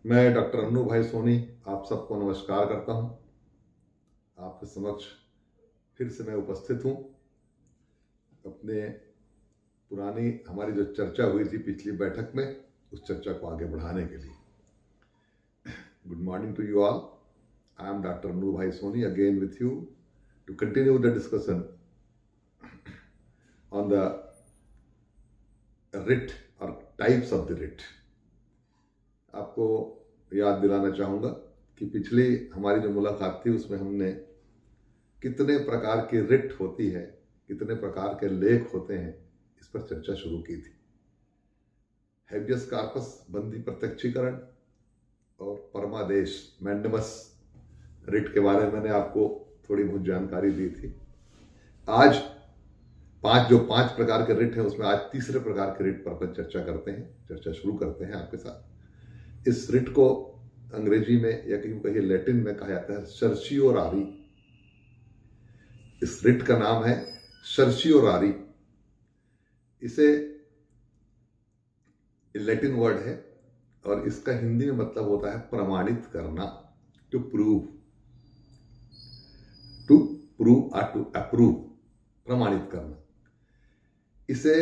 मैं डॉक्टर अन्नू भाई सोनी आप सबको नमस्कार करता हूं। आपके समक्ष फिर से मैं उपस्थित हूं अपने पुरानी हमारी जो चर्चा हुई थी पिछली बैठक में, उस चर्चा को आगे बढ़ाने के लिए। Good morning to you all. I am doctor Annu Bhai Soni again with you to continue the discussion on the writ और टाइप्स ऑफ द रिट। आपको याद दिलाना चाहूँगा कि पिछली हमारी जो मुलाकात थी उसमें हमने कितने प्रकार की रिट होती है, कितने प्रकार के लेख होते हैं, इस पर चर्चा शुरू की थी। हेबियस कार्पस बंदी प्रत्यक्षीकरण और परमादेश मैंडेमस रिट के बारे में मैंने आपको थोड़ी बहुत जानकारी दी थी। आज पांच प्रकार के रिट हैं, उसमें आज तीसरे प्रकार के रिट पर अपन चर्चा करते हैं, चर्चा शुरू करते हैं आपके साथ। इस रिट को अंग्रेजी में या कहीं लैटिन में कहा जाता है सर्शियोरारी। इस रिट का नाम है सर्शियोरारी। इसे लैटिन वर्ड है और इसका हिंदी में मतलब होता है प्रमाणित करना, टू प्रूव, टू अप्रूव, प्रमाणित करना। इसे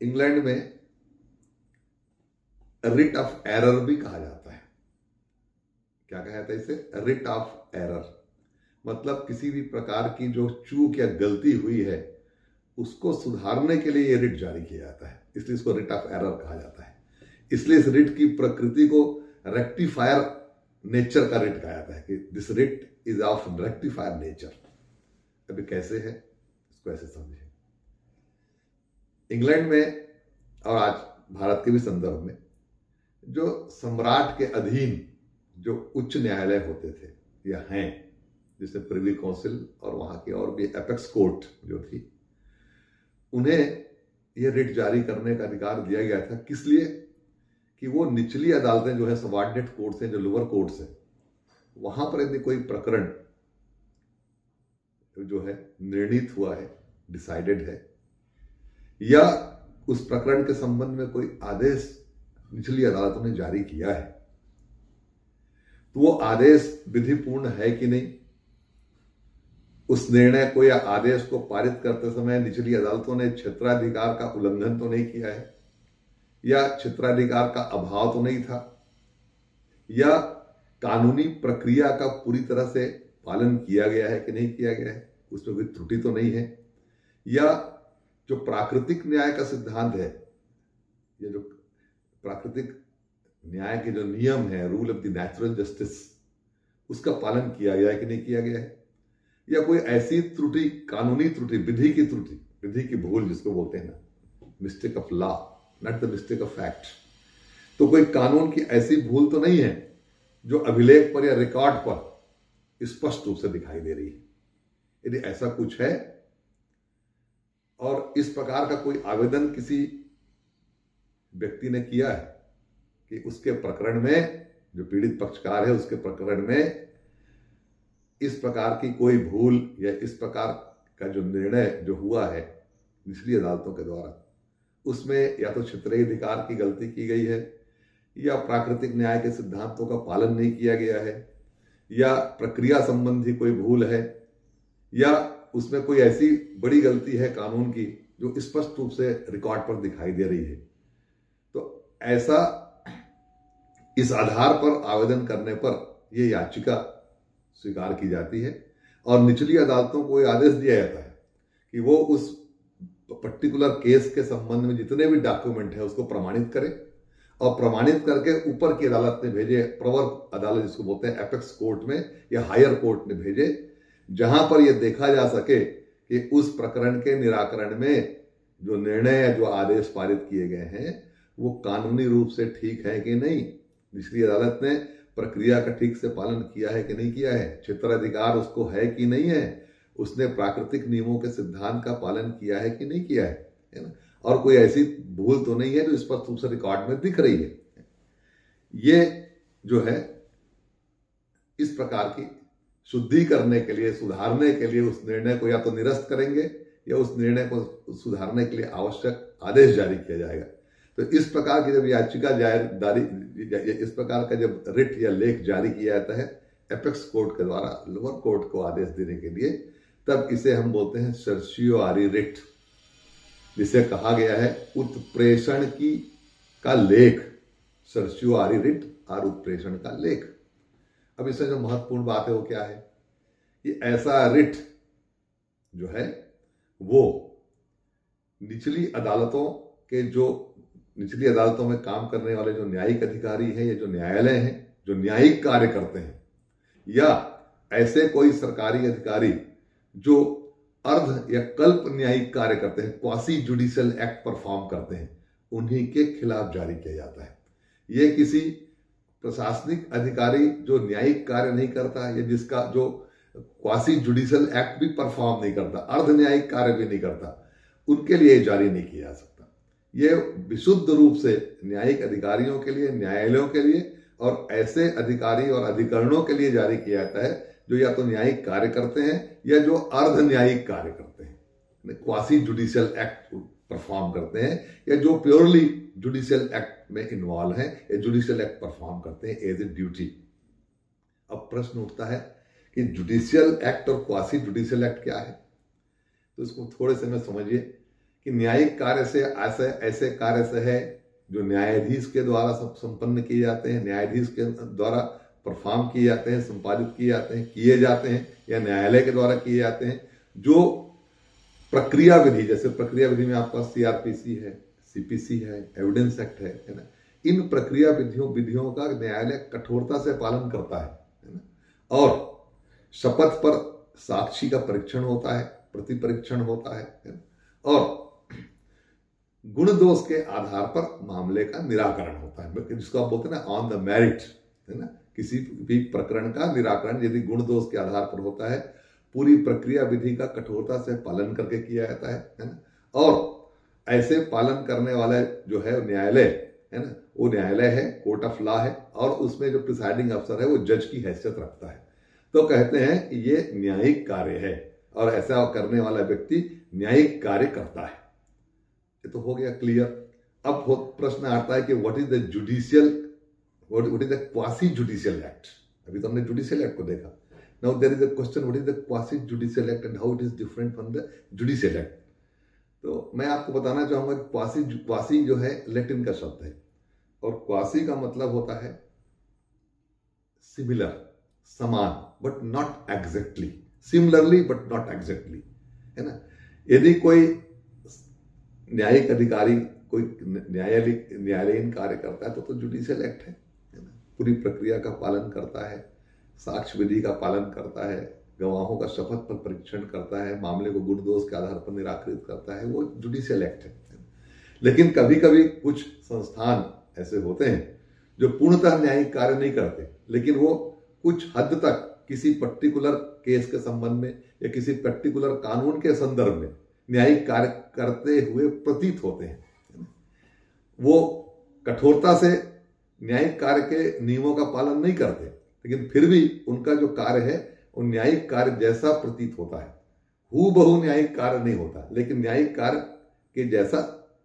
इंग्लैंड में रिट ऑफ एरर भी कहा जाता है। क्या कहा जाता है इसे? Writ of error. मतलब किसी भी प्रकार की जो चूक या गलती हुई है उसको सुधारने के लिए यह रिट जारी किया जाता है, इसलिए इसको रिट ऑफ एरर कहा जाता है। इसलिए इस रिट की प्रकृति को रेक्टिफायर नेचर का रिट कहा जाता है कि this writ is of rectifier nature. अभी कैसे है इसको ऐसे समझे। इंग्लैंड में और आज भारत के भी संदर्भ में जो सम्राट के अधीन जो उच्च न्यायालय होते थे या हैं, जैसे प्रिवी काउंसिल और वहां की और भी एपेक्स कोर्ट जो थी, उन्हें यह रिट जारी करने का अधिकार दिया गया था। किस लिए? कि वो निचली अदालतें जो है, सबऑर्डिनेट कोर्ट्स हैं, जो लोअर कोर्ट्स हैं, वहां पर यदि कोई प्रकरण जो है निर्णीत हुआ है, डिसाइडेड है, या उस प्रकरण के संबंध में कोई आदेश निचली अदालतों ने जारी किया है, तो वो आदेश विधिपूर्ण है कि नहीं, उस निर्णय को या आदेश को पारित करते समय निचली अदालतों ने क्षेत्राधिकार का उल्लंघन तो नहीं किया है, या क्षेत्राधिकार का अभाव तो नहीं था, या कानूनी प्रक्रिया का पूरी तरह से पालन किया गया है कि नहीं किया गया है, उसमें कोई त्रुटि तो नहीं है, या जो प्राकृतिक न्याय का सिद्धांत है, ये जो प्राकृतिक न्याय के जो नियम है, rule of the natural justice, उसका पालन किया गया है कि नहीं किया गया है, या कोई ऐसी त्रुटि, कानूनी त्रुटि, विधि की त्रुटि, विधि की भूल जिसको बोलते हैं ना, mistake of law, not the mistake of fact, तो कोई कानून की ऐसी भूल तो नहीं है जो अभिलेख पर या रिकॉर्ड पर स्पष्ट रूप से दिखाई दे रही है। यदि ऐसा कुछ है और इस प्रकार का कोई आवेदन किसी व्यक्ति ने किया है कि उसके प्रकरण में, जो पीड़ित पक्षकार है उसके प्रकरण में इस प्रकार की कोई भूल या इस प्रकार का जो निर्णय जो हुआ है निचली अदालतों के द्वारा, उसमें या तो क्षेत्रीय अधिकार की गलती की गई है, या प्राकृतिक न्याय के सिद्धांतों का पालन नहीं किया गया है, या प्रक्रिया संबंधी कोई भूल है, या उसमें कोई ऐसी बड़ी गलती है कानून की जो स्पष्ट रूप से रिकॉर्ड पर दिखाई दे रही है, तो ऐसा इस आधार पर आवेदन करने पर यह याचिका स्वीकार की जाती है और निचली अदालतों को यह आदेश दिया जाता है कि वो उस पर्टिकुलर केस के संबंध में जितने भी डॉक्यूमेंट है उसको प्रमाणित करें, और प्रमाणित करके ऊपर की अदालत में भेजे, प्रवर अदालत जिसको बोलते हैं, एपेक्स कोर्ट में या हायर कोर्ट में भेजे, जहां पर यह देखा जा सके कि उस प्रकरण के निराकरण में जो निर्णय या जो आदेश पारित किए गए हैं वो कानूनी रूप से ठीक है कि नहीं, निचली अदालत ने प्रक्रिया का ठीक से पालन किया है कि नहीं किया है, क्षेत्राधिकार उसको है कि नहीं है, उसने प्राकृतिक नियमों के सिद्धांत का पालन किया है कि नहीं किया है ना, और कोई ऐसी भूल तो नहीं है जो स्पष्ट रूप से रिकॉर्ड में दिख रही है। ये जो है इस प्रकार की शुद्धि करने के लिए, सुधारने के लिए उस निर्णय को या तो निरस्त करेंगे या उस निर्णय को सुधारने के लिए आवश्यक आदेश जारी किया जाएगा। तो इस प्रकार की जब याचिका जारी, इस प्रकार का जब रिट या लेख जारी किया जाता है एपेक्स कोर्ट के द्वारा लोअर कोर्ट को आदेश देने के लिए, तब इसे हम बोलते हैं सर्शियोरी रिट, जिसे कहा गया है उत्प्रेषण की का लेख, सर्शियोरी रिट और उत्प्रेषण का लेख। अब इसमें जो महत्वपूर्ण बात है वो क्या है कि ऐसा रिट जो है वो निचली अदालतों में काम करने वाले जो न्यायिक अधिकारी हैं या जो न्यायालय हैं जो न्यायिक कार्य करते हैं, या ऐसे कोई सरकारी अधिकारी जो अर्ध या कल्प न्यायिक कार्य करते हैं, क्वासी जुडिशियल एक्ट परफॉर्म करते हैं, उन्हीं के खिलाफ जारी किया जाता है। ये किसी प्रशासनिक अधिकारी जो न्यायिक कार्य नहीं करता या जिसका जो क्वासी जुडिशियल एक्ट भी परफॉर्म नहीं करता, अर्ध न्यायिक कार्य भी नहीं करता, उनके लिए जारी नहीं किया जा सकता। ये विशुद्ध रूप से न्यायिक अधिकारियों के लिए, न्यायालयों के लिए और ऐसे अधिकारी और अधिकरणों के लिए जारी किया जाता है जो या तो न्यायिक कार्य करते हैं या जो अर्ध न्यायिक कार्य करते हैं, क्वासी जुडिशियल एक्ट परफॉर्म करते हैं, या जो प्योरली जुडिशियल एक्ट में इन्वॉल्व हैं या जुडिशियल एक्ट परफॉर्म करते हैं एज ए ड्यूटी। अब प्रश्न उठता है कि जुडिशियल एक्ट और क्वासी जुडिशियल एक्ट क्या है, तो इसको थोड़े से में समझिए कि न्यायिक कार्य से ऐसे कार्य से है जो न्यायाधीश के द्वारा संपन्न किए जाते हैं, न्यायाधीश के द्वारा परफॉर्म किए जाते हैं, संपादित किए जाते हैं या न्यायालय के द्वारा किए जाते हैं, जो प्रक्रिया विधि, जैसे प्रक्रिया विधि में आपका सीआरपीसी है, सीपीसी है, एविडेंस एक्ट है ना, इन प्रक्रिया विधियों का न्यायालय कठोरता से पालन करता है ना, और शपथ पर साक्षी का परीक्षण होता है, प्रति परीक्षण होता है ना, और गुण दोष के आधार पर मामले का निराकरण होता है, जिसको आप बोलते हैं ना ऑन द मेरिट, है ना। किसी भी प्रकरण का निराकरण यदि गुण दोष के आधार पर होता है, पूरी प्रक्रिया विधि का कठोरता से पालन करके किया जाता है ना, और ऐसे पालन करने वाला जो है न्यायालय है ना, वो न्यायालय है, कोर्ट ऑफ लॉ है, और उसमें जो प्रिसाइडिंग अफसर है वो जज की हैसियत रखता है। तो कहते हैं कि ये न्यायिक कार्य है और ऐसा करने वाला व्यक्ति न्यायिक कार्य करता है। ये तो हो गया क्लियर। अब प्रश्न आता है कि what is the quasi judicial act. अभी तो हमने जुडिशियल एक्ट को देखा। Now there is a question, what is the quasi judicial act and how it is different from the judicial act. तो मैं आपको बताना चाहूंगा कि क्वासी जो है लैटिन का शब्द है, और क्वासी का मतलब होता है सिमिलर, समान, but not exactly, similarly but not exactly, है ना। यदि कोई न्यायिक अधिकारी कोई न्यायालयीन कार्य करता है तो जुडिशियल एक्ट है ना, पूरी प्रक्रिया का पालन करता है, साक्ष्य विधि का पालन करता है, गवाहों का शपथ पर परीक्षण करता है, मामले को गुण दोष के आधार पर निराकृत करता है, वो जुडिशियल एक्ट है। लेकिन कभी कभी कुछ संस्थान ऐसे होते हैं जो पूर्णतः न्यायिक कार्य नहीं करते, लेकिन वो कुछ हद तक किसी पर्टिकुलर केस के संबंध में या किसी पर्टिकुलर कानून के संदर्भ में न्यायिक कार्य करते हुए प्रतीत होते हैं। वो कठोरता से न्यायिक कार्य के नियमों का पालन नहीं करते, लेकिन फिर भी उनका जो कार्य है वो न्यायिक कार्य जैसा प्रतीत होता है। हूबहू न्यायिक कार्य नहीं होता, लेकिन न्यायिक कार्य के जैसा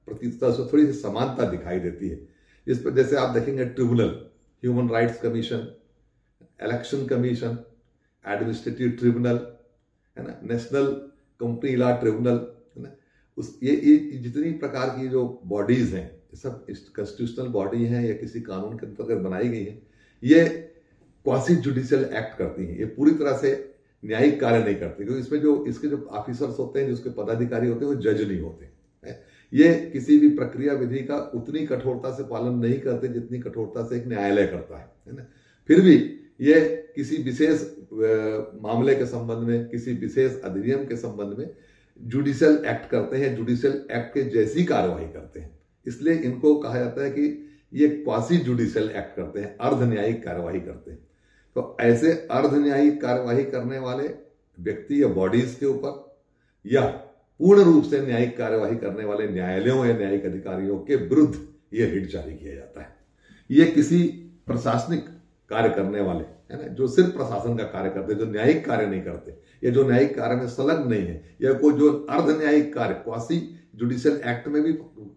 प्रतीत होता है, उसमें थोड़ी सी समानता दिखाई देती है। इस पर जैसे आप देखेंगे tribunal, human rights commission, election commission, administrative tribunal, है ना, नेशनल कंपनी लॉ ट्रिब्यूनल, है ना, ये जितनी प्रकार की जो बॉडीज हैं, सब कॉन्स्टिट्यूशनल बॉडी हैं या किसी कानून के अंतर्गत बनाई गई हैं, ये क्वासी जुडिशियल एक्ट करती हैं। ये पूरी तरह से न्यायिक कार्य नहीं करती, क्योंकि इसमें जो इसके जो ऑफिसर्स होते हैं, जो उसके पदाधिकारी होते हैं, वो जज नहीं होते हैं। ये किसी भी प्रक्रिया विधि का उतनी कठोरता से पालन नहीं करते जितनी कठोरता से एक न्यायालय करता है ना। फिर भी ये किसी विशेष मामले के संबंध में, किसी विशेष अधिनियम के संबंध में जुडिशियल एक्ट करते हैं, जुडिशियल एक्ट के जैसी कार्यवाही करते हैं। इसलिए इनको कहा जाता है कि ये क्वासी जुडिशियल एक्ट करते हैं, अर्ध न्यायिक कार्यवाही करते हैं। तो ऐसे अर्ध न्यायिक कार्यवाही करने वाले व्यक्ति या बॉडीज के ऊपर, या पूर्ण रूप से न्यायिक कार्यवाही करने वाले न्यायालयों या न्यायिक अधिकारियों के विरुद्ध ये रिट जारी किया जाता है। ये किसी प्रशासनिक कार्य करने वाले, है ना, जो सिर्फ प्रशासन का कार्य करते हैं, जो न्यायिक कार्य नहीं करते, या जो न्यायिक कार्य में संलग्न नहीं है, या कोई जो अर्ध न्यायिक कार्य, क्वासी जुडिशियल एक्ट में भी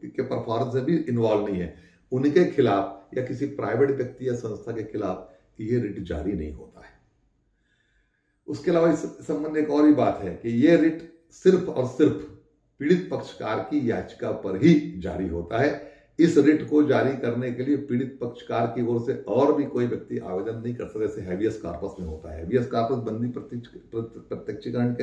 के परफॉर्मेंस में भी इन्वॉल्व नहीं है, उनके खिलाफ या किसी प्राइवेट व्यक्ति या संस्था के खिलाफ ये रिट जारी नहीं होता है। उसके अलावा इस संबंध में एक और भी बात है कि ये रिट सिर्फ और सिर्फ पीड़ित पक्षकार की याचिका पर ही जारी होता है। इस रिट को जारी करने के लिए पीड़ित पक्षकार की ओर से और भी कोई व्यक्ति आवेदन नहीं कर सकता, जैसे हैबियस कॉर्पस में होता है। हैबियस कॉर्पस बंदी प्रत्यक्षीकरण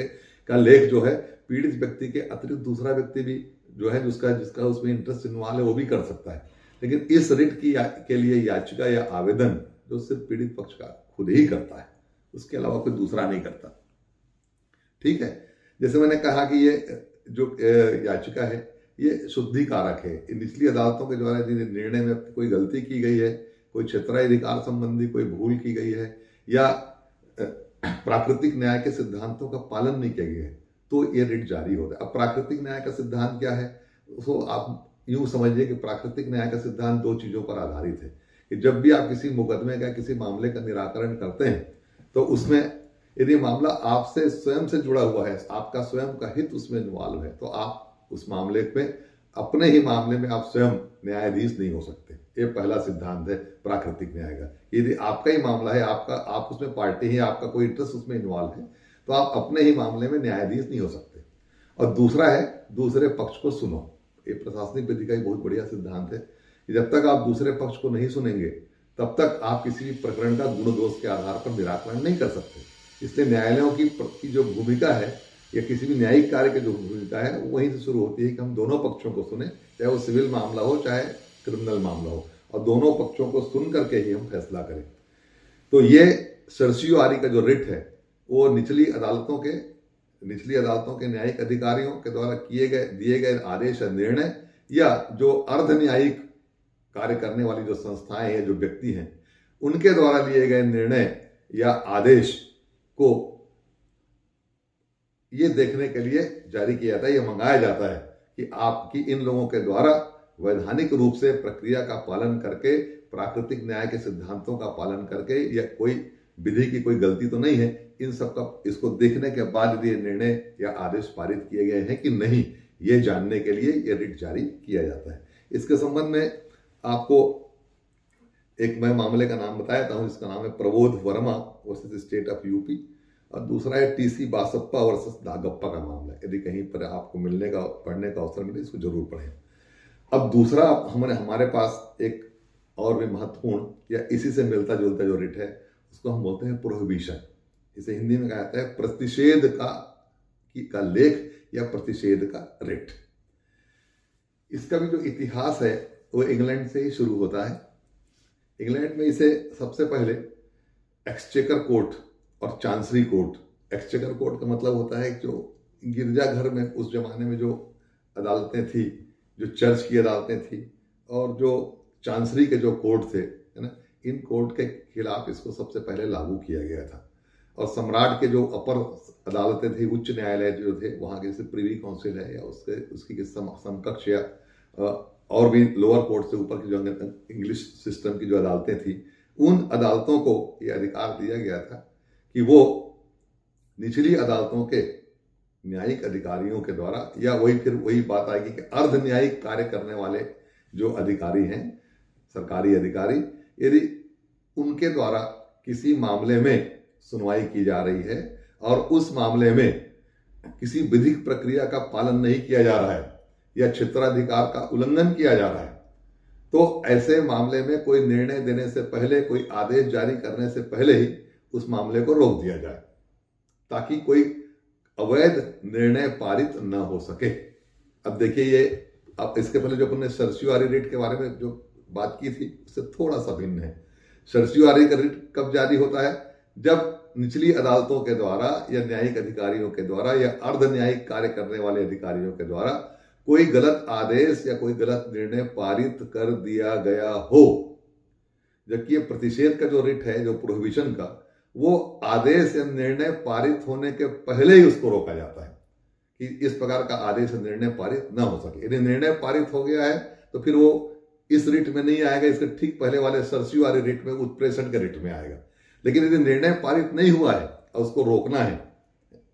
का लेख जो है पीड़ित व्यक्ति के अतिरिक्त दूसरा व्यक्ति भी जो है जिसका उसमें इंटरेस्ट इन्वॉल्व है वो भी कर सकता है, लेकिन इस रिट के लिए याचिका या आवेदन जो सिर्फ पीड़ित पक्षकार खुद ही करता है, उसके अलावा कोई दूसरा नहीं करता। ठीक है, जैसे मैंने कहा कि ये जो याचिका है ये शुद्धिकारक है। निचली अदालतों के द्वारा यदि निर्णय में कोई गलती की गई है, कोई क्षेत्राधिकार संबंधी कोई भूल की गई है या प्राकृतिक न्याय के सिद्धांतों का पालन नहीं किया गया है तो ये रिट जारी होता है। अब प्राकृतिक न्याय का सिद्धांत क्या है, उसको आप यूं समझिए कि प्राकृतिक न्याय का सिद्धांत दो चीजों पर आधारित है कि जब भी आप किसी मुकदमे का किसी मामले का निराकरण करते हैं तो उसमें यदि मामला आपसे स्वयं से जुड़ा हुआ है, आपका स्वयं का हित उसमें इन्वॉल्व है, तो आप उस मामले में अपने ही मामले में आप स्वयं न्यायाधीश नहीं हो सकते। ये पहला सिद्धांत है प्राकृतिक न्याय का। यदि आपका ही मामला है, आप उसमें पार्टी है, आपका कोई इंटरेस्ट उसमें इन्वॉल्व है, तो आप अपने ही मामले में न्यायाधीश नहीं हो सकते। और दूसरा है दूसरे पक्ष को सुनो। ये प्रशासनिक विधि का एक बहुत बढ़िया सिद्धांत है कि जब तक आप दूसरे पक्ष को नहीं सुनेंगे तब तक आप किसी भी प्रकरण का गुण दोष के आधार पर निराकरण नहीं कर सकते। इसलिए न्यायालयों की जो भूमिका है या किसी भी न्यायिक कार्य की जो भूमिका है वो वहीं से शुरू होती है कि हम दोनों पक्षों को सुने, चाहे वो सिविल मामला हो चाहे क्रिमिनल मामला हो, और दोनों पक्षों को सुन करके ही हम फैसला करें। तो ये सर्सियोआरी का जो रिट है वो निचली अदालतों के न्यायिक अधिकारियों के द्वारा दिए गए आदेश या निर्णय या जो अर्ध न्यायिक कार्य करने वाली जो संस्थाएं हैं, जो व्यक्ति हैं, उनके द्वारा लिए गए निर्णय या आदेश को ये देखने के लिए जारी किया जाता है, ये मंगाया जाता है कि आपकी इन लोगों के द्वारा वैधानिक रूप से प्रक्रिया का पालन करके, प्राकृतिक न्याय के सिद्धांतों का पालन करके या कोई विधि की कोई गलती तो नहीं है, इन सब का इसको देखने के बाद ये निर्णय या आदेश पारित किए गए हैं कि नहीं, ये जानने के लिए ये रिट जारी किया जाता है। इसके संबंध में आपको एक मैं मामले का नाम बताया था, इसका नाम है Prabodh Verma versus state of UP, और दूसरा है टीसी बासप्पा वर्सेस दागप्पा का मामला। यदि कहीं पर आपको पढ़ने का अवसर मिले इसको जरूर पढ़ें। अब दूसरा हमारे पास एक और भी महत्वपूर्ण या इसी से मिलता जुलता जो रिट है उसको हम बोलते हैं प्रोहिबिशन। इसे हिंदी में कहा जाता है प्रतिषेध का लेख या प्रतिषेध का रिट। इसका भी जो इतिहास है वो इंग्लैंड से ही शुरू होता है। इंग्लैंड में इसे सबसे पहले एक्सचेकर कोर्ट और चांसरी कोर्ट। एक्सचेकर कोर्ट का मतलब होता है जो गिरजाघर में उस जमाने में जो अदालतें थी, जो चर्च की अदालतें थी, और जो चांसरी के जो कोर्ट थे, है ना, इन कोर्ट के खिलाफ इसको सबसे पहले लागू किया गया था। और सम्राट के जो अपर अदालतें थी, उच्च न्यायालय जो थे, वहाँ के जैसे प्रिवी काउंसिल है या उसकी समकक्ष या और भी लोअर कोर्ट से ऊपर की जो इंग्लिश सिस्टम की जो अदालतें थी, उन अदालतों को ये अधिकार दिया गया था कि वो निचली अदालतों के न्यायिक अधिकारियों के द्वारा या वही बात आएगी कि अर्ध न्यायिक कार्य करने वाले जो अधिकारी हैं, सरकारी अधिकारी, यदि उनके द्वारा किसी मामले में सुनवाई की जा रही है और उस मामले में किसी विधिक प्रक्रिया का पालन नहीं किया जा रहा है या क्षेत्राधिकार का उल्लंघन किया जा रहा है, तो ऐसे मामले में कोई निर्णय देने से पहले, कोई आदेश जारी करने से पहले ही उस मामले को रोक दिया जाए ताकि कोई अवैध निर्णय पारित न हो सके। अब देखिए, ये अब इसके पहले जो अपने सर्सियोआरी रिट के बारे में जो बात की थी उससे थोड़ा सा भिन्न है। सर्सियोआरी का रिट कब जारी होता है? जब निचली अदालतों के द्वारा या न्यायिक अधिकारियों के द्वारा या अर्ध न्यायिक कार्य करने वाले अधिकारियों के द्वारा कोई गलत आदेश या कोई गलत निर्णय पारित कर दिया गया हो। जबकि ये प्रतिषेध का जो रिट है, जो प्रोहिबिशन का, वो आदेश या निर्णय पारित होने के पहले ही उसको रोका जाता है कि इस प्रकार का आदेश या निर्णय पारित ना हो सके। यदि निर्णय पारित हो गया है तो फिर वो इस रिट में नहीं आएगा, इसके ठीक पहले वाले सर्सियोआरी रिट में, उत्प्रेषण के रिट में आएगा। लेकिन यदि निर्णय पारित नहीं हुआ है और उसको रोकना है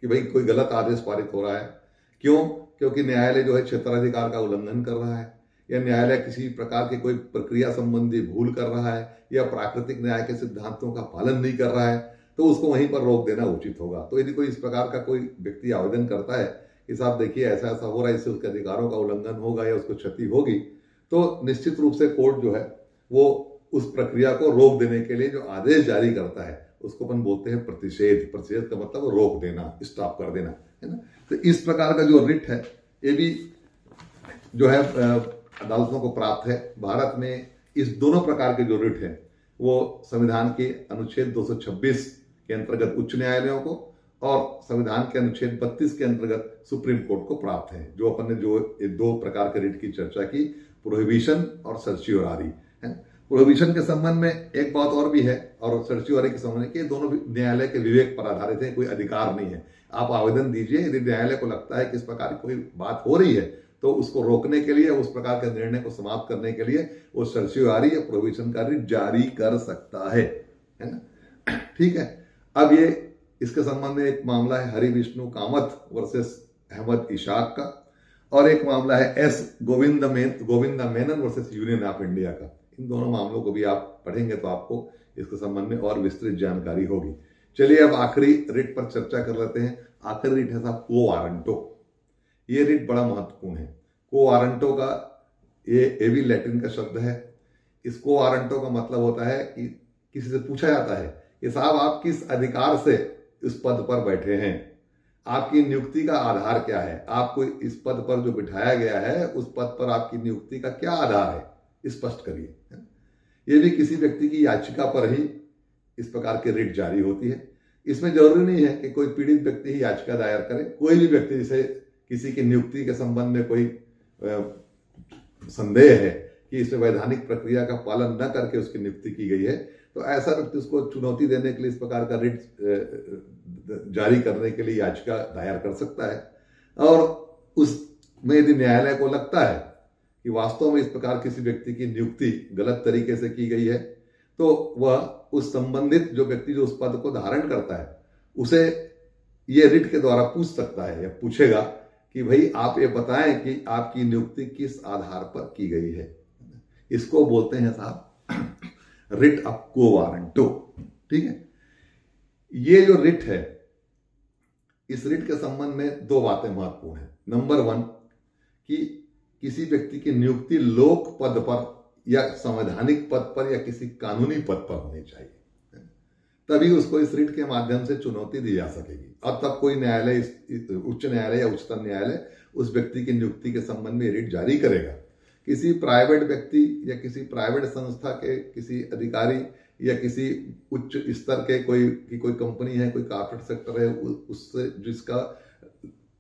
कि भाई कोई गलत आदेश पारित हो रहा है, क्यों? क्योंकि न्यायालय जो है क्षेत्राधिकार का उल्लंघन कर रहा है, या न्यायालय किसी प्रकार की कोई प्रक्रिया संबंधी भूल कर रहा है, या प्राकृतिक न्याय के सिद्धांतों का पालन नहीं कर रहा है, तो उसको वहीं पर रोक देना उचित होगा। तो यदि कोई इस प्रकार का कोई व्यक्ति आवेदन करता है कि साहब देखिए ऐसा ऐसा हो रहा है, इससे उसके अधिकारों का उल्लंघन होगा या उसको क्षति होगी, तो निश्चित रूप से कोर्ट जो है वो उस प्रक्रिया को रोक देने के लिए जो आदेश जारी करता है उसको अपन बोलते हैं प्रतिषेध। प्रतिषेध का मतलब रोक देना, स्टॉप कर देना, है ना। तो इस प्रकार का जो रिट है ये भी जो है अदालतों को प्राप्त है। भारत में इस दोनों प्रकार के जो रिट है वो संविधान के अनुच्छेद 226 के अंतर्गत उच्च न्यायालयों को और संविधान के अनुच्छेद 32 के अंतर्गत सुप्रीम कोर्ट को प्राप्त है। जो अपन ने जो दो प्रकार के रिट की चर्चा की, प्रोहिबिशन और सर्चियोरारी, है। प्रोहिबिशन के संबंध में एक बात और भी है, और सर्चियोरारी के संबंध में कि दोनों न्यायालय के विवेक पर आधारित है, कोई अधिकार नहीं है। आप आवेदन दीजिए, यदि न्यायालय को लगता है कि इस प्रकार की कोई बात हो रही है तो उसको रोकने के लिए, उस प्रकार के निर्णय को समाप्त करने के लिए वो सर्चियोरारी या प्रोहिबिशन का रिट जारी कर सकता है ना। ठीक है। अब ये इसके संबंध में एक मामला है हरि विष्णु कामत वर्सेस अहमद इशाक का, और एक मामला है S Govinda Menon versus union of India का। इन दोनों मामलों को भी आप पढ़ेंगे तो आपको इसके संबंध में और विस्तृत जानकारी होगी। चलिए अब आखिरी रिट पर चर्चा कर लेते हैं। आखिरी रिट है साहब क्वो वारंटो। ये रिट बड़ा महत्वपूर्ण है। क्वो वारंटो का ये भी लैटिन का शब्द है। इस क्वो वारंटो का मतलब होता है कि किसी से पूछा जाता है कि साहब आप किस अधिकार से इस पद पर बैठे हैं, आपकी नियुक्ति का आधार क्या है, आपको इस पद पर जो बिठाया गया है उस पद पर आपकी नियुक्ति का क्या आधार है, स्पष्ट करिए। यह भी किसी व्यक्ति की याचिका पर ही इस प्रकार की रिट जारी होती है। इसमें जरूरी नहीं है कि कोई पीड़ित व्यक्ति ही याचिका दायर करे। कोई भी व्यक्ति जिसे किसी की नियुक्ति के संबंध में कोई संदेह है कि इसमें वैधानिक प्रक्रिया का पालन न करके उसकी नियुक्ति की गई है, तो ऐसा व्यक्ति उसको चुनौती देने के लिए इस प्रकार का रिट जारी करने के लिए याचिका दायर कर सकता है। और उसमें यदि न्यायालय को लगता है कि वास्तव में इस प्रकार किसी व्यक्ति की नियुक्ति गलत तरीके से की गई है, तो वह उस संबंधित जो व्यक्ति जो उस पद को धारण करता है उसे ये रिट के द्वारा पूछ सकता है, या पूछेगा कि भाई आप ये बताएं कि आपकी नियुक्ति किस आधार पर की गई है। इसको बोलते हैं साहब रिट ऑफ क्वो वारंटो। ठीक है। ये जो रिट है, इस रिट के संबंध में दो बातें महत्वपूर्ण है। नंबर 1 कि किसी व्यक्ति की नियुक्ति लोक पद पर या संवैधानिक पद पर या किसी कानूनी पद पर होनी चाहिए, तभी उसको इस रिट के माध्यम से चुनौती दी जा सकेगी। और तब कोई न्यायालय, उच्च न्यायालय या उच्चतम न्यायालय उस व्यक्ति की नियुक्ति के संबंध में रिट जारी करेगा। किसी प्राइवेट व्यक्ति या किसी प्राइवेट संस्था के किसी अधिकारी या किसी उच्च स्तर के कोई कंपनी है, कोई कॉर्पोरेट सेक्टर है, उससे जिसका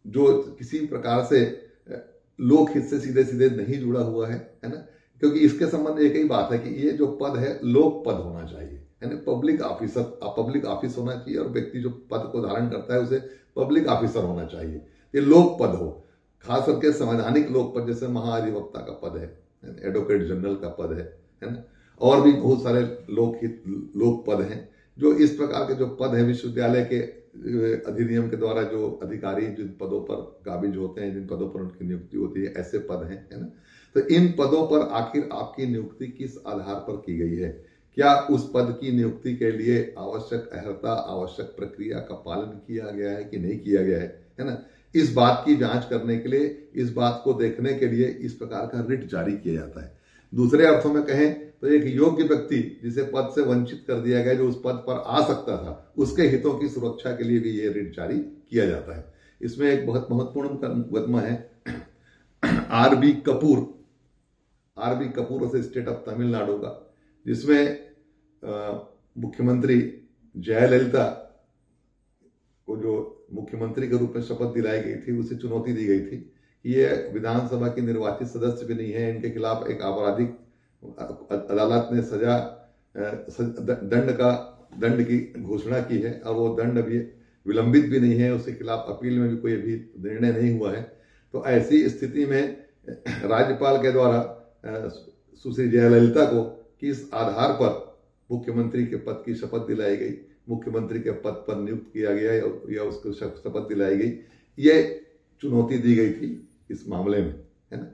जो किसी प्रकार से लोक हित से सीधे सीधे नहीं जुड़ा हुआ है ना, क्योंकि इसके संबंध में एक ही बात है कि ये जो पद है लोक पद होना चाहिए, है ना, पब्लिक ऑफिस होना चाहिए, और व्यक्ति जो पद को धारण करता है उसे पब्लिक ऑफिसर होना चाहिए। ये लोक पद हो, खास करके संवैधानिक लोक पद, जैसे महाधिवक्ता का पद है, एडवोकेट जनरल का पद है ना, और भी बहुत सारे लोक पद हैं। जो इस प्रकार के जो पद है, विश्वविद्यालय के अधिनियम के द्वारा जो अधिकारी जिन पदों पर काबिज होते हैं, जिन पदों पर उनकी नियुक्ति होती है, ऐसे पद हैं, है ना। तो इन पदों पर आखिर आपकी नियुक्ति किस आधार पर की गई है, क्या उस पद की नियुक्ति के लिए आवश्यक अर्हता, आवश्यक प्रक्रिया का पालन किया गया है कि नहीं किया गया है ना। इस बात की जांच करने के लिए, इस बात को देखने के लिए इस प्रकार का रिट जारी किया जाता है। दूसरे अर्थों में कहें तो एक योग्य व्यक्ति जिसे पद से वंचित कर दिया गया, जो उस पद पर आ सकता था, उसके हितों की सुरक्षा के लिए भी ये रिट जारी किया जाता है। इसमें एक बहुत महत्वपूर्ण मुकदमा है आर बी कपूर से स्टेट ऑफ तमिलनाडु का, जिसमें मुख्यमंत्री जयललिता को जो मुख्यमंत्री के रूप में शपथ दिलाई गई थी, उसे चुनौती दी गई थी कि ये विधानसभा की निर्वाचित सदस्य भी नहीं है, इनके खिलाफ एक आपराधिक अदालत ने दंड की घोषणा की है, और वो दंड अभी विलंबित भी नहीं है, उसके खिलाफ अपील में भी कोई अभी निर्णय नहीं हुआ है। तो ऐसी स्थिति में राज्यपाल के द्वारा सुश्री जयललिता को किस आधार पर मुख्यमंत्री के पद की शपथ दिलाई गई, मुख्यमंत्री के पद पर नियुक्त किया गया या उसको शपथ दिलाई गई, ये चुनौती दी गई थी इस मामले में, है ना।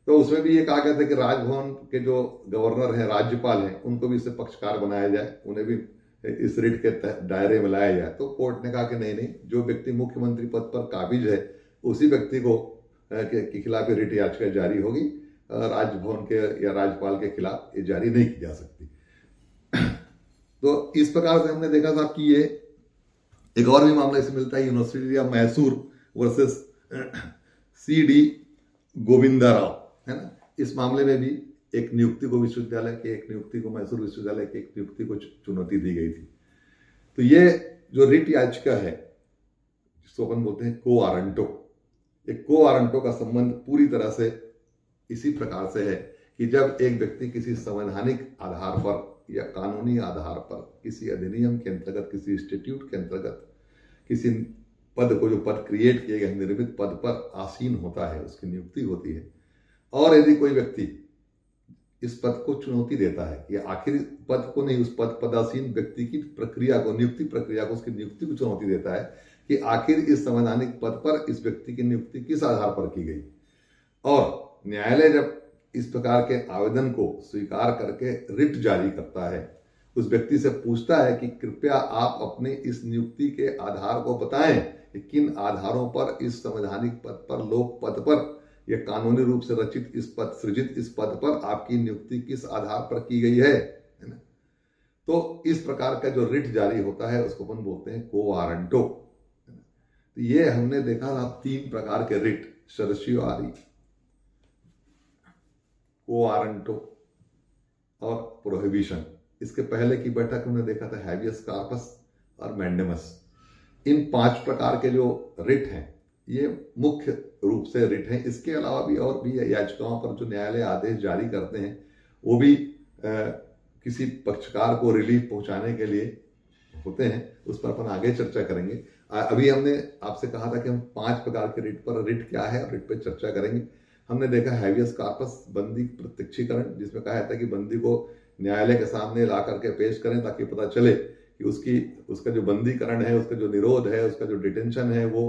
तो उसमें भी ये कहा गया था कि राजभवन के जो गवर्नर हैं, राज्यपाल हैं, उनको भी इससे पक्षकार बनाया जाए, उन्हें भी इस रिट के दायरे में लाया जाए। तो कोर्ट ने कहा कि नहीं नहीं, जो व्यक्ति मुख्यमंत्री पद पर काबिज है उसी व्यक्ति को के खिलाफ रिट याचिका जारी होगी, राजभवन के या राज्यपाल के खिलाफ ये जारी नहीं की जा सकती। तो इस प्रकार से हमने देखा था कि ये एक और भी मामला इसमें मिलता है, university of Mysore versus CD Govinda Rao, है ना। इस मामले में भी एक नियुक्ति को विश्वविद्यालय के, एक नियुक्ति को मैसूर विश्वविद्यालय के, एक नियुक्ति को चुनौती दी गई थी। तो ये जो रिट याचिका है, जिसको अपन बोलते हैं को वारंटो, एक को वारंटो का संबंध पूरी तरह से इसी प्रकार से है कि जब एक व्यक्ति किसी संवैधानिक आधार पर या कानूनी आधार पर, किसी अधिनियम के अंतर्गत, किसी इंस्टीट्यूट के अंतर्गत किसी पद को, जो पद क्रिएट किए गए निर्मित पद पर आसीन होता है, उसकी नियुक्ति होती है, और यदि कोई व्यक्ति इस पद को चुनौती देता है कि आखिर पद को नहीं, उस पदासीन व्यक्ति की प्रक्रिया को, नियुक्ति प्रक्रिया को, उसकी नियुक्ति को चुनौती देता है कि आखिर इस संवैधानिक पद पर इस व्यक्ति की नियुक्ति किस आधार पर की गई, और न्यायालय जब इस प्रकार के आवेदन को स्वीकार करके रिट जारी करता है, उस व्यक्ति से पूछता है कि कृपया आप अपने इस नियुक्ति के आधार को बताएं कि किन आधारों पर इस संवैधानिक पद पर, लोक पद पर या कानूनी रूप से रचित इस पद, सृजित इस पद पर आपकी नियुक्ति किस आधार पर की गई है ना। तो इस प्रकार का जो रिट जारी होता है उसको अपन बोलते हैं को वारंटो। तो ये हमने देखा था 3 प्रकार के रिट, सर्शियोरी, को वारंटो और प्रोहिबिशन। इसके पहले की बैठक हमने देखा था हैबियस कार्पस और मैंडेमस। इन 5 प्रकार के जो रिट हैं ये मुख्य रूप से रिट हैं। इसके अलावा भी और भी याचिकाओं पर जो न्यायालय आदेश जारी करते हैं वो भी किसी पक्षकार को रिलीफ पहुंचाने के लिए होते हैं, उस पर अपन आगे चर्चा करेंगे। अभी हमने आपसे कहा था कि हम 5 प्रकार के रिट पर, रिट क्या है, रिट पर चर्चा करेंगे। हमने देखा हैबियस कार्पस, बंदी प्रत्यक्षीकरण, जिसमें कहा जाता है कि बंदी को न्यायालय के सामने ला करके पेश करें ताकि पता चले कि उसका जो बंदीकरण है, उसका जो निरोध है, उसका जो डिटेंशन है वो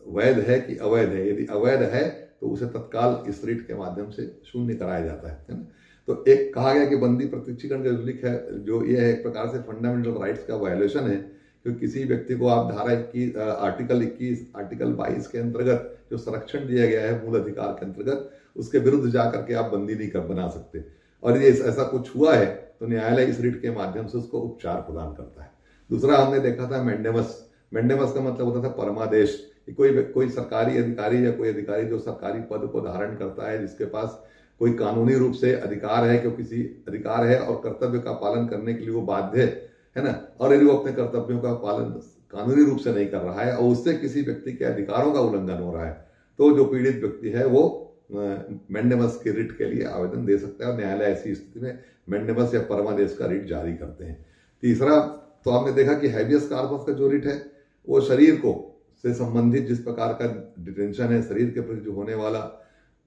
वैध है कि अवैध है। यदि अवैध है तो उसे तत्काल इस रिट के माध्यम से शून्य कराया जाता है ना। तो एक कहा गया कि बंदी प्रत्यक्षीकरण का उल्लेख है, जो ये है एक प्रकार से फंडामेंटल राइट्स का वायलेशन है, क्योंकि किसी व्यक्ति को आप धारा 21, आर्टिकल 21, आर्टिकल 22 के अंतर्गत जो संरक्षण दिया गया है मूल अधिकार के अंतर्गत, उसके विरुद्ध जाकर के आप बंदी नहीं बना सकते। और यदि ऐसा कुछ हुआ है तो न्यायालय इस रिट के माध्यम से उसको उपचार प्रदान करता है। दूसरा हमने देखा था मैंडेमस। मैंडेमस का मतलब होता था परमादेश, कि कोई सरकारी अधिकारी या कोई अधिकारी जो सरकारी पद को धारण करता है, जिसके पास कोई कानूनी रूप से अधिकार है, क्योंकि किसी अधिकार है और कर्तव्य का पालन करने के लिए वो बाध्य है ना, और यदि वो अपने कर्तव्यों का पालन कानूनी रूप से नहीं कर रहा है और उससे किसी व्यक्ति के अधिकारों का उल्लंघन हो रहा है, तो जो पीड़ित व्यक्ति है वो मैंडेमस के रिट के लिए आवेदन दे सकता है और न्यायालय ऐसी स्थिति में मैंडेमस या परमादेश का रिट जारी करते हैं। तीसरा तो आपने देखा कि हैबियस कार्पस का जो रिट है वो शरीर को से संबंधित जिस प्रकार का डिटेंशन है, शरीर के प्रति जो होने वाला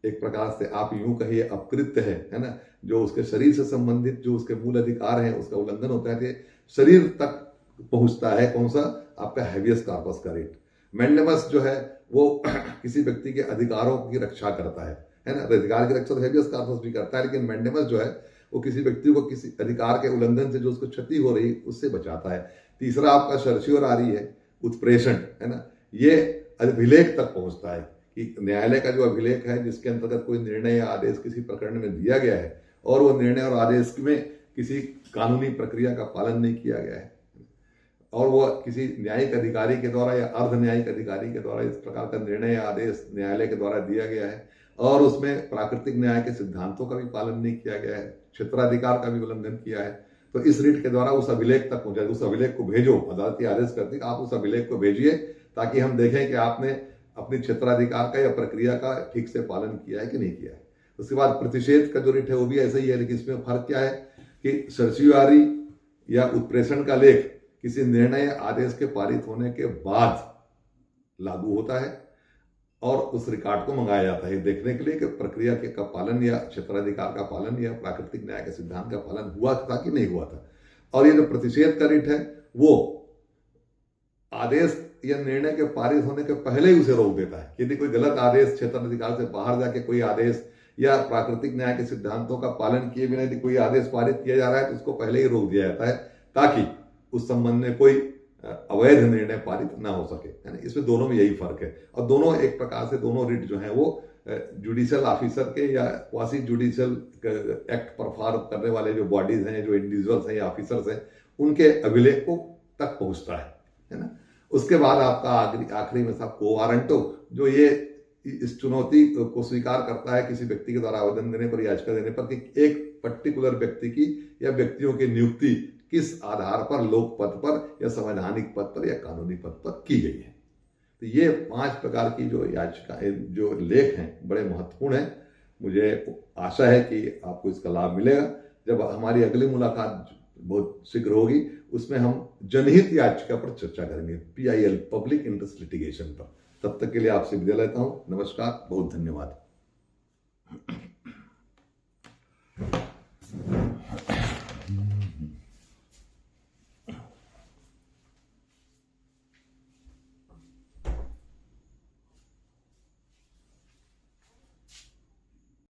एक प्रकार से आप यूं कहिए अपकृत्य है ना, जो उसके शरीर से संबंधित जो उसके मूल अधिकार है उसका उल्लंघन होता है, शरीर तक पहुंचता है। कौन सा? आपका हैबियस कार्पस का रिट। मैंडेमस जो है वो किसी व्यक्ति के अधिकारों की रक्षा करता है ना। अधिकार की रक्षा तो हैबियस कार्पस भी करता है, लेकिन मैंडेमस जो है वो किसी व्यक्ति को किसी अधिकार के उल्लंघन से जो उसको क्षति हो रही उससे बचाता है। तीसरा आपका सर्शियोरी है, उत्प्रेषण, है ना। ये अभिलेख तक पहुंचता है कि न्यायालय का जो अभिलेख है जिसके अंतर्गत कोई निर्णय या आदेश किसी प्रकरण में दिया गया है और वो निर्णय और आदेश में किसी कानूनी प्रक्रिया का पालन नहीं किया गया है और वो किसी न्यायिक अधिकारी के द्वारा या अर्ध न्यायिक अधिकारी के द्वारा इस प्रकार का निर्णय या आदेश न्यायालय के द्वारा दिया गया है और उसमें प्राकृतिक न्याय के सिद्धांतों का भी पालन नहीं किया गया है, क्षेत्राधिकार का भी उल्लंघन किया है, तो इस रिट के द्वारा उस अभिलेख तक पहुंचा। उस अभिलेख को भेजो, अदालती आदेश करती है आप उस अभिलेख को भेजिए ताकि हम देखें कि आपने अपनी क्षेत्राधिकार का या प्रक्रिया का ठीक से पालन किया है कि नहीं किया है। उसके बाद प्रतिषेध का जो रिट है वो भी ऐसा ही है, लेकिन इसमें फर्क क्या है कि सर्शियोरी या उत्प्रेषण का लेख किसी निर्णय आदेश के पारित होने के बाद लागू होता है और उस रिकॉर्ड को मंगाया जाता है देखने के लिए कि प्रक्रिया के का पालन या क्षेत्राधिकार का पालन या प्राकृतिक न्याय के सिद्धांत का पालन हुआ था कि नहीं हुआ था। और ये जो प्रतिषेध का रिट है वो आदेश या निर्णय के पारित होने के पहले ही उसे रोक देता है। यदि कोई गलत आदेश, क्षेत्राधिकार से बाहर जाके कोई आदेश या प्राकृतिक न्याय के सिद्धांतों का पालन किए बिना यदि कोई आदेश पारित किया जा रहा है तो उसको पहले ही रोक दिया जाता है, ताकि उस संबंध में कोई अवैध निर्णय पारित ना हो सके। यानी इसमें दोनों में यही फर्क है। और दोनों एक प्रकार से दोनों रिट जो है वो जुडिशियल ऑफिसर के या क्वासी जुडिशियल एक्ट परफॉर्म करने वाले जो बॉडीज हैं, जो इंडिविजुअल्स हैं या ऑफिसर्स हैं, उनके अभिलेख को तक पहुंचता है ना। उसके बाद आपका आखिरी में साहब को वारंटो, जो ये इस चुनौती को स्वीकार करता है किसी व्यक्ति के द्वारा आवेदन देने पर, याचिका देने पर, कि एक पर्टिकुलर व्यक्ति की या व्यक्तियों की नियुक्ति किस आधार पर लोक पद पर या संवैधानिक पद पर या कानूनी पद पर की गई है। तो ये 5 प्रकार की जो याचिका, जो लेख हैं, बड़े महत्वपूर्ण हैं। मुझे आशा है कि आपको इसका लाभ मिलेगा। जब हमारी अगली मुलाकात बहुत शीघ्र होगी, उसमें हम जनहित याचिका पर चर्चा करेंगे, PIL, पब्लिक इंटरेस्ट लिटिगेशन पर। तब तक के लिए आपसे विदा लेता हूं। नमस्कार, बहुत धन्यवाद।